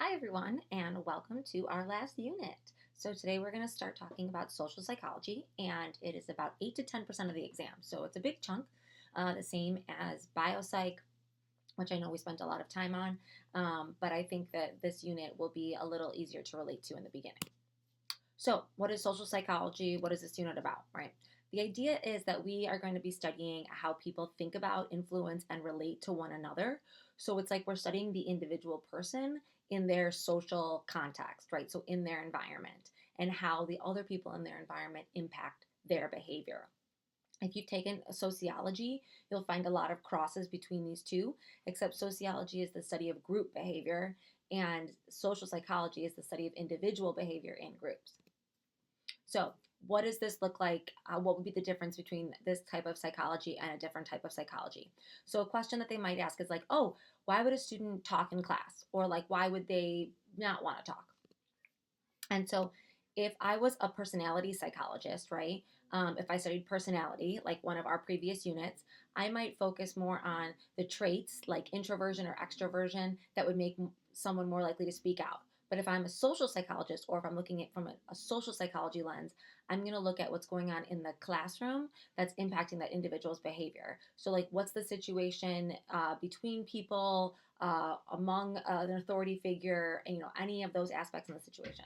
Hi everyone, and welcome to our last unit. So today we're going to start talking about social psychology, and it is about 8 to 10% of the exam. So it's a big chunk, the same as biopsych, which I know we spent a lot of time on, but I think that this unit will be a little easier to relate to in the beginning. So, what is social psychology? What is this unit about, right? The idea is that we are going to be studying how people think about, influence, and relate to one another. So, it's like we're studying the individual person in their social context, right? So, in their environment, and how the other people in their environment impact their behavior. If you've taken sociology, you'll find a lot of crosses between these two, except sociology is the study of group behavior, and social psychology is the study of individual behavior in groups. So, what does this look like? What would be the difference between this type of psychology and a different type of psychology? So, a question that they might ask is like, oh, why would a student talk in class? Or like, why would they not want to talk? And so, if I was a personality psychologist, right? If I studied personality, like one of our previous units, I might focus more on the traits like introversion or extroversion that would make someone more likely to speak out. But if I'm a social psychologist or if I'm looking at from a social psychology lens, I'm going to look at what's going on in the classroom that's impacting that individual's behavior. So, like, what's the situation between people, among an authority figure, and any of those aspects in the situation.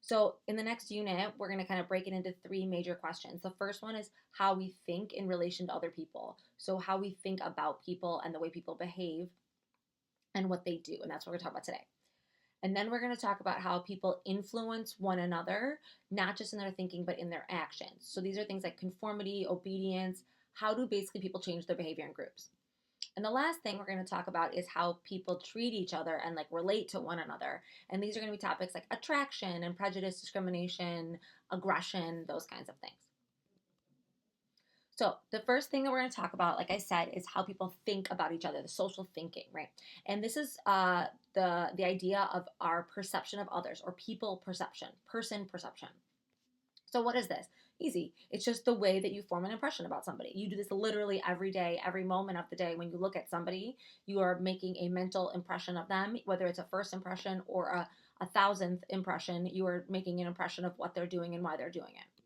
So, in the next unit, we're going to kind of break it into three major questions. The first one is how we think in relation to other people. So, how we think about people and the way people behave and what they do. And that's what we're going to talk about today. And then we're going to talk about how people influence one another, not just in their thinking, but in their actions. So, these are things like conformity, obedience. How do basically people change their behavior in groups? And the last thing we're going to talk about is how people treat each other and like relate to one another. And these are going to be topics like attraction and prejudice, discrimination, aggression, those kinds of things. So the first thing that we're going to talk about, like I said, is how people think about each other, the social thinking, right? And this is the idea of our perception of others or people perception, person perception. So what is this? Easy. It's just the way that you form an impression about somebody. You do this literally every day, every moment of the day. When you look at somebody, you are making a mental impression of them, whether it's a first impression or a thousandth impression. You are making an impression of what they're doing and why they're doing it.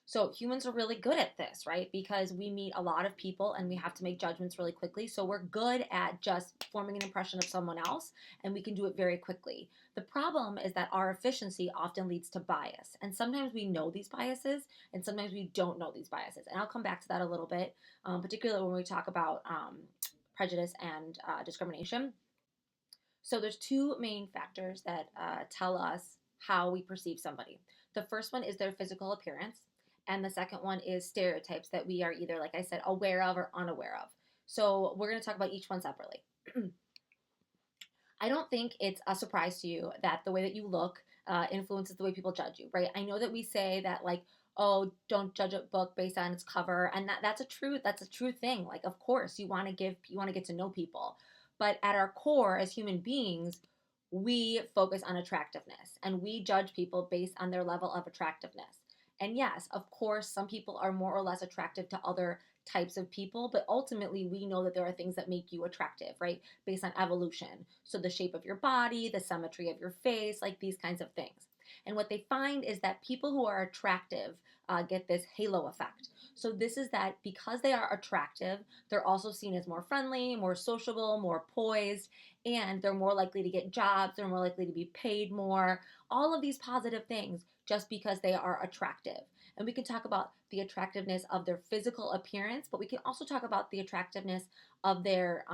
So humans are really good at this, right? Because we meet a lot of people and we have to make judgments really quickly. So we're good at just forming an impression of someone else and we can do it very quickly. The problem is that our efficiency often leads to bias. And sometimes we know these biases and sometimes we don't know these biases. And I'll come back to that a little bit, particularly when we talk about prejudice and discrimination. So there's two main factors that tell us how we perceive somebody. The first one is their physical appearance, and the second one is stereotypes that we are either, like I said, aware of or unaware of. So we're going to talk about each one separately. I don't think it's a surprise to you that the way that you look influences the way people judge you, right? I know that we say that like, oh, don't judge a book based on its cover, and that's a true thing. Like, of course, you want to get to know people, but at our core, as human beings, we focus on attractiveness, and we judge people based on their level of attractiveness. And yes, of course, some people are more or less attractive to other types of people, but ultimately we know that there are things that make you attractive, right? Based on evolution. So the shape of your body, the symmetry of your face, like these kinds of things. And what they find is that people who are attractive get this halo effect. So this is that because they are attractive, they're also seen as more friendly, more sociable, more poised, and they're more likely to get jobs, they're more likely to be paid more, all of these positive things just because they are attractive. And we can talk about the attractiveness of their physical appearance, but we can also talk about the attractiveness of their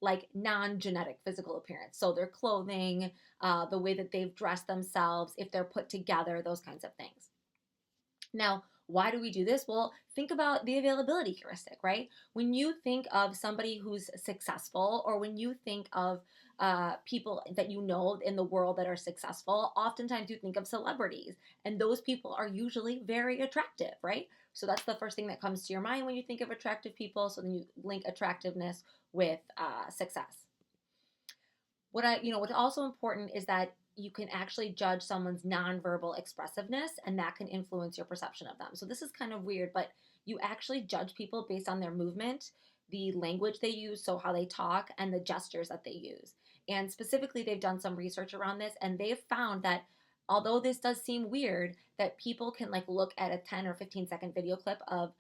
like non-genetic physical appearance. So their clothing, the way that they've dressed themselves, if they're put together, those kinds of things. Now, why do we do this? Well, think about the availability heuristic, right? When you think of somebody who's successful, or when you think of people that you know in the world that are successful, oftentimes you think of celebrities, and those people are usually very attractive, right? So that's the first thing that comes to your mind when you think of attractive people. So then you link attractiveness with success. What's also important is that you can actually judge someone's nonverbal expressiveness, and that can influence your perception of them. So this is kind of weird, but you actually judge people based on their movement, the language they use, so how they talk, and the gestures that they use. And specifically, they've done some research around this, and they've found that although this does seem weird, that people can like look at a 10 or 15-second video clip of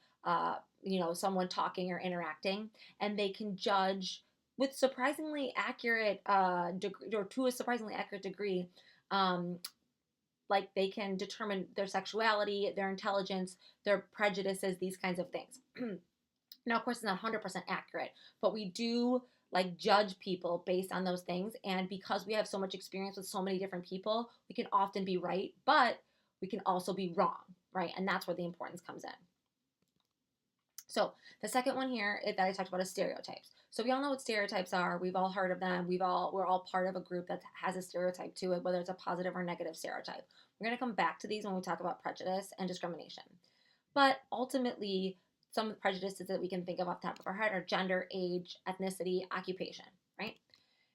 someone talking or interacting, and they can judge with surprisingly accurate degree, or to a surprisingly accurate degree, um, like they can determine their sexuality, their intelligence, their prejudices, these kinds of things. Now, of course, it's not 100% accurate, but we do like judge people based on those things. And because we have so much experience with so many different people, we can often be right, but we can also be wrong, right? And that's where the importance comes in. So the second one here that I talked about is stereotypes. So we all know what stereotypes are. We've all heard of them. We're all part of a group that has a stereotype to it, whether it's a positive or negative stereotype. We're going to come back to these when we talk about prejudice and discrimination. But ultimately, some prejudices that we can think of off the top of our head are gender, age, ethnicity, occupation, right?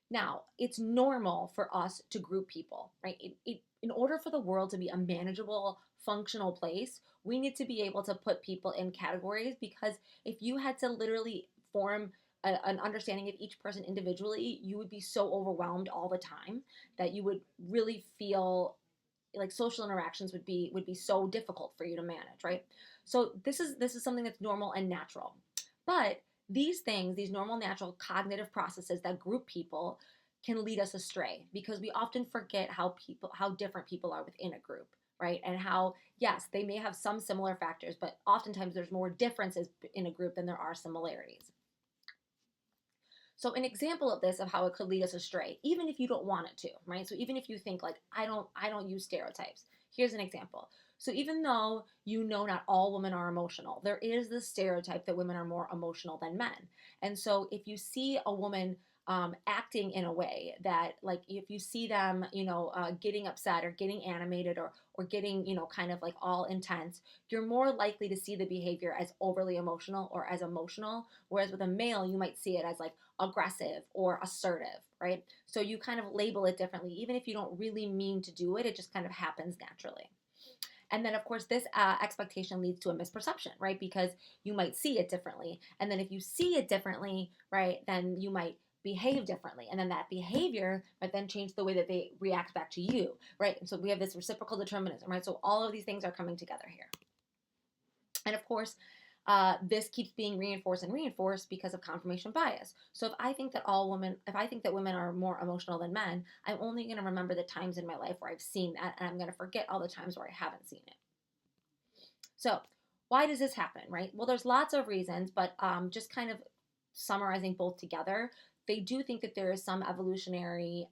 Now, it's normal for us to group people, right? In order for the world to be a manageable, functional place, we need to be able to put people in categories, because if you had to literally form an understanding of each person individually, you would be so overwhelmed all the time that you would really feel like social interactions would be so difficult for you to manage, right? So this is something that's normal and natural. But these things, these normal, natural cognitive processes that group people, can lead us astray, because we often forget how different people are within a group, right? And how, yes, they may have some similar factors, but oftentimes there's more differences in a group than there are similarities. So an example of this, of how it could lead us astray, even if you don't want it to, right? So even if you think like, I don't use stereotypes. Here's an example. So even though not all women are emotional, there is this stereotype that women are more emotional than men. And so if you see a woman acting in a way that, like, if you see them, getting upset or getting animated, or getting, kind of like all intense, you're more likely to see the behavior as overly emotional or as emotional. Whereas with a male, you might see it as like aggressive or assertive, right? So you kind of label it differently, even if you don't really mean to do it. It just kind of happens naturally. And then, of course, this expectation leads to a misperception, right? Because you might see it differently. And then if you see it differently, right, then you might behave differently. And then that behavior might then change the way that they react back to you, right? And so we have this reciprocal determinism, right? So all of these things are coming together here. And of course, this keeps being reinforced and reinforced because of confirmation bias. So if I think that women are more emotional than men, I'm only going to remember the times in my life where I've seen that, and I'm going to forget all the times where I haven't seen it. So why does this happen, right? Well, there's lots of reasons, but just kind of summarizing both together, they do think that there is some evolutionary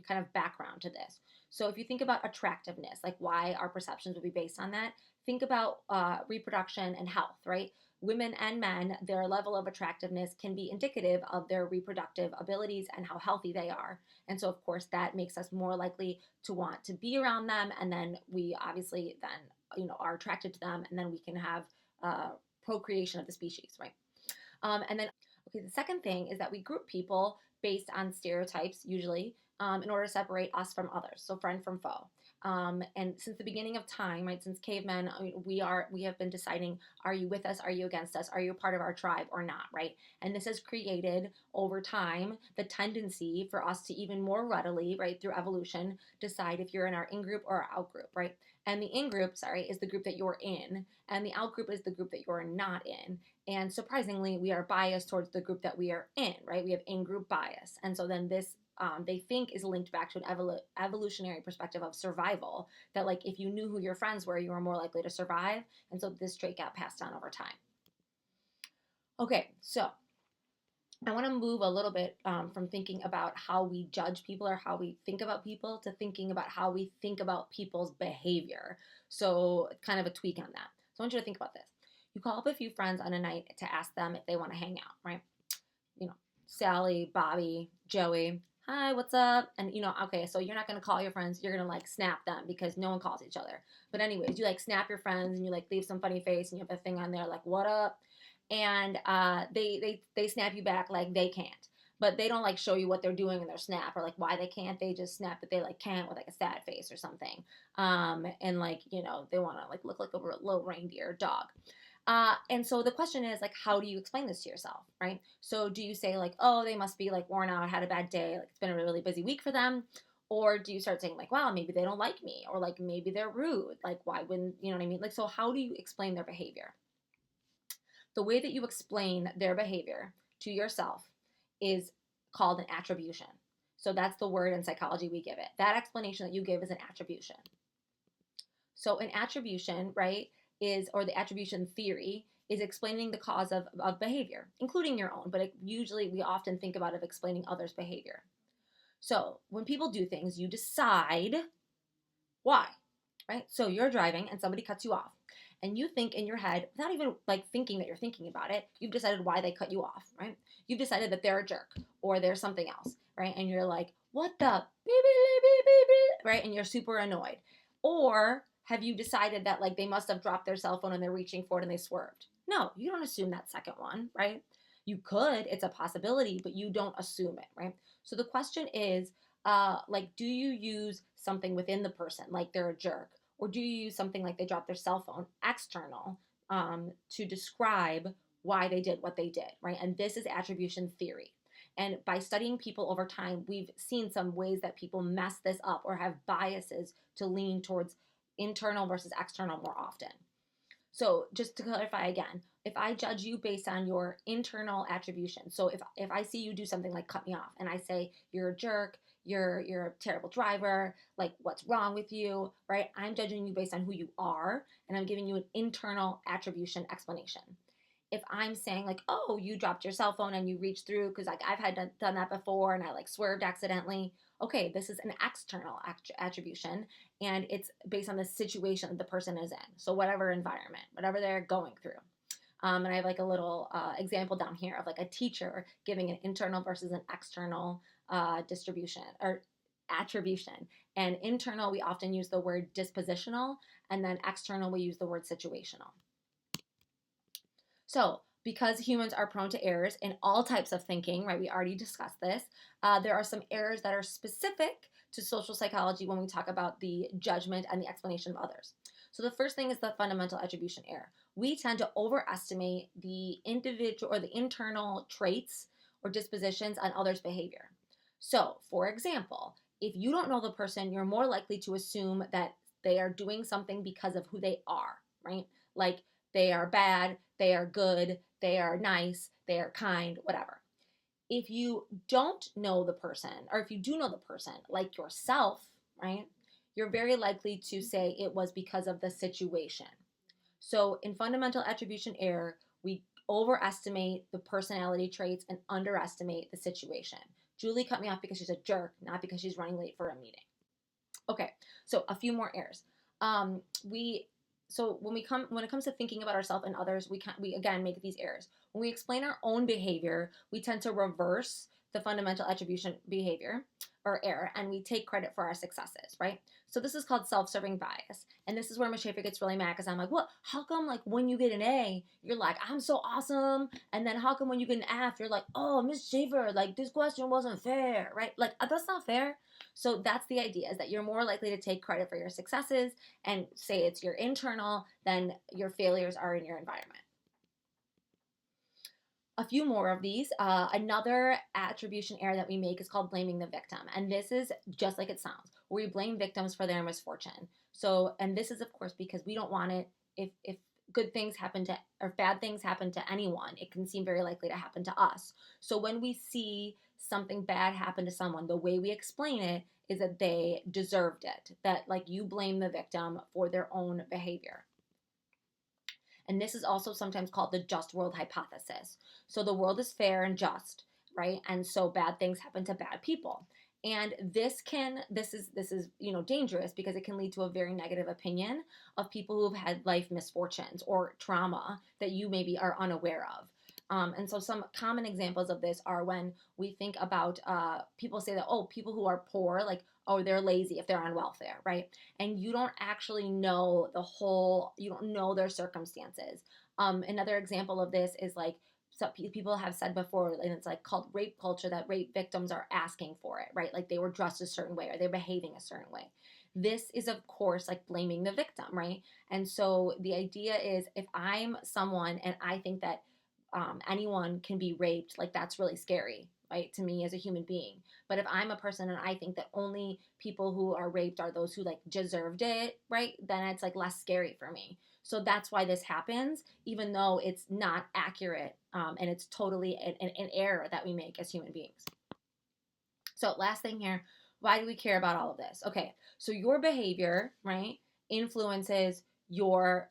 kind of background to this. So if you think about attractiveness, like why our perceptions would be based on that, think about reproduction and health, right? Women and men, their level of attractiveness can be indicative of their reproductive abilities and how healthy they are. And so, of course, that makes us more likely to want to be around them. And then we obviously then, are attracted to them, and then we can have procreation of the species, right? And then, okay, the second thing is that we group people based on stereotypes, usually, in order to separate us from others, so friend from foe. And since the beginning of time, right, since cavemen, I mean, we have been deciding, are you with us, are you against us, are you a part of our tribe or not, right? And this has created, over time, the tendency for us to even more readily, right, through evolution, decide if you're in our in-group or our out-group, right? And the in-group, is the group that you're in, and the out-group is the group that you're not in. And surprisingly, we are biased towards the group that we are in, right? We have in-group bias. And so then this, they think, is linked back to an evolutionary perspective of survival, that like if you knew who your friends were, you were more likely to survive. And so this trait got passed on over time. Okay, so I want to move a little bit from thinking about how we judge people or how we think about people to thinking about how we think about people's behavior. So kind of a tweak on that. So I want you to think about this. You call up a few friends on a night to ask them if they want to hang out, right? Sally, Bobby, Joey, hi, what's up? And, okay, so you're not going to call your friends. You're going to, like, snap them because no one calls each other. But anyways, you, like, snap your friends and you, like, leave some funny face and you have a thing on there like, what up? And they snap you back like they can't. But they don't, like, show you what they're doing in their snap or, like, why they can't. They just snap that they, like, can't with, like, a sad face or something. And, like, they want to, like, look like a little reindeer dog. And so the question is like, how do you explain this to yourself, right? So do you say like, oh, they must be like worn out, had a bad day, like it's been a really busy week for them? Or do you start saying like, wow, maybe they don't like me, or like maybe they're rude, like why wouldn't, you know what I mean? Like, so how do you explain their behavior? The way that you explain their behavior to yourself is called an attribution. So that's the word in psychology we give it. That explanation that you give is an attribution. So an attribution, right, or the attribution theory is explaining the cause of behavior, including your own, but usually we often think about it explaining others' behavior. So when people do things, you decide why, right? So you're driving and somebody cuts you off. And you think in your head, without even like thinking that you're thinking about it, you've decided why they cut you off, right? You've decided that they're a jerk or they're something else, right? And you're like, what the beep, beep, beep, beep, beep, right? And you're super annoyed. Or have you decided that like they must have dropped their cell phone and they're reaching for it and they swerved? No, you don't assume that second one, right? You could, it's a possibility, but you don't assume it, right? So the question is, like, do you use something within the person, like they're a jerk, or do you use something like they dropped their cell phone, external, to describe why they did what they did, right? And this is attribution theory. And by studying people over time, we've seen some ways that people mess this up or have biases to lean towards internal versus external more often. So just to clarify again, if I judge you based on your internal attribution, so if I see you do something like cut me off and I say you're a jerk, you're a terrible driver, like what's wrong with you, right? I'm judging you based on who you are and I'm giving you an internal attribution explanation. If I'm saying like, oh, you dropped your cell phone and you reached through because like I've done that before and I like swerved accidentally. Okay, this is an external attribution and it's based on the situation that the person is in. So whatever environment, whatever they're going through. And I have like a little example down here of like a teacher giving an internal versus an external distribution or attribution. And internal, we often use the word dispositional, and then external, we use the word situational. So, because humans are prone to errors in all types of thinking, right? We already discussed this. There are some errors that are specific to social psychology when we talk about the judgment and the explanation of others. So, the first thing is the fundamental attribution error. We tend to overestimate the individual or the internal traits or dispositions on others' behavior. So, for example, if you don't know the person, you're more likely to assume that they are doing something because of who they are, right? Like they are bad, they are good, they are nice, they are kind, whatever. If you don't know the person, or if you do know the person, like yourself, right, you're very likely to say it was because of the situation. So in fundamental attribution error, we overestimate the personality traits and underestimate the situation. Julie cut me off because she's a jerk, not because she's running late for a meeting. Okay, so a few more errors. We so when it comes to thinking about ourselves and others, we again make these errors. When we explain our own behavior, we tend to reverse the fundamental attribution behavior or error, and we take credit for our successes, right? So this is called self-serving bias, and this is where Miss Schaefer gets really mad because I'm like, what? How come like when you get an A, you're like, I'm so awesome, and then how come when you get an F, you're like, oh, Miss Schaefer, like this question wasn't fair, right? Like that's not fair. So that's the idea, is that you're more likely to take credit for your successes and say it's your internal than your failures are in your environment. A few more of these. Another attribution error that we make is called blaming the victim. And this is just like it sounds, where we blame victims for their misfortune. So, and this is of course because we don't want it, if good things happen to, or bad things happen to anyone, it can seem very likely to happen to us. So when we see something bad happen to someone, the way we explain it is that they deserved it, that like you blame the victim for their own behavior. And this is also sometimes called the just world hypothesis. So the world is fair and just, right? And so bad things happen to bad people. And this is dangerous because it can lead to a very negative opinion of people who have had life misfortunes or trauma that you maybe are unaware of. And so some common examples of this are when we think about people say that, oh, people who are poor, like, oh, they're lazy if they're on welfare, right? And you don't actually know you don't know their circumstances. Another example of this is like, some people have said before, and it's like called rape culture, that rape victims are asking for it, right? Like they were dressed a certain way or they're behaving a certain way. this is, of course, like blaming the victim, right? And so the idea is if I'm someone and I think that anyone can be raped, like that's really scary, right, to me as a human being. But if I'm a person and I think that only people who are raped are those who like deserved it, right, then it's like less scary for me. So that's why this happens, even though it's not accurate, and it's totally an error that we make as human beings. So last thing here, why do we care about all of this? Okay, so your behavior, right, influences or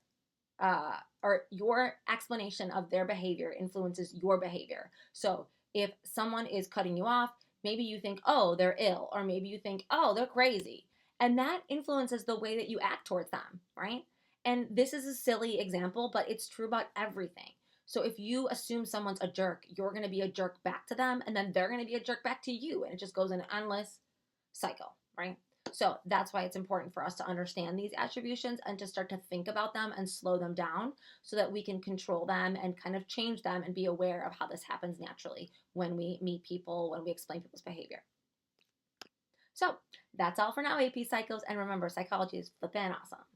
your explanation of their behavior influences your behavior. So if someone is cutting you off, maybe you think, oh, they're ill, or maybe you think, oh, they're crazy. And that influences the way that you act towards them, right? And this is a silly example, but it's true about everything. So if you assume someone's a jerk, you're going to be a jerk back to them, and then they're going to be a jerk back to you. And it just goes in an endless cycle, right? So that's why it's important for us to understand these attributions and to start to think about them and slow them down so that we can control them and kind of change them and be aware of how this happens naturally when we meet people, when we explain people's behavior. So that's all for now, AP Psychos. And remember, psychology is flippin' awesome.